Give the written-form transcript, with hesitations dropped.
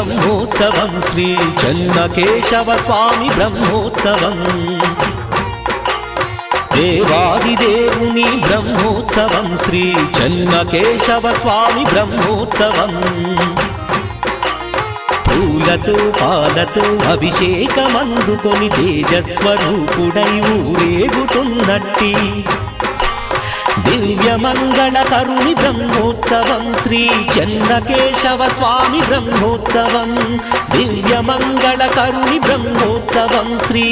బ్రహ్మోత్సవం శ్రీ చెన్నకేశవ స్వామి బ్రహ్మోత్సవం దేవాదిదేవుని బ్రహ్మోత్సవం శ్రీ చెన్నకేశవ స్వామి బ్రహ్మోత్సవం పూలతో పాలతో అభిషేకమందుకొని తేజస్వరూపుడై ఊరేగుతున్నట్టి దివ్యమంగళకరుని బ్రహ్మోత్సవం శ్రీ చెన్నకేశవ స్వామి బ్రహ్మోత్సవం దివ్యమంగళకరుని బ్రహ్మోత్సవం శ్రీ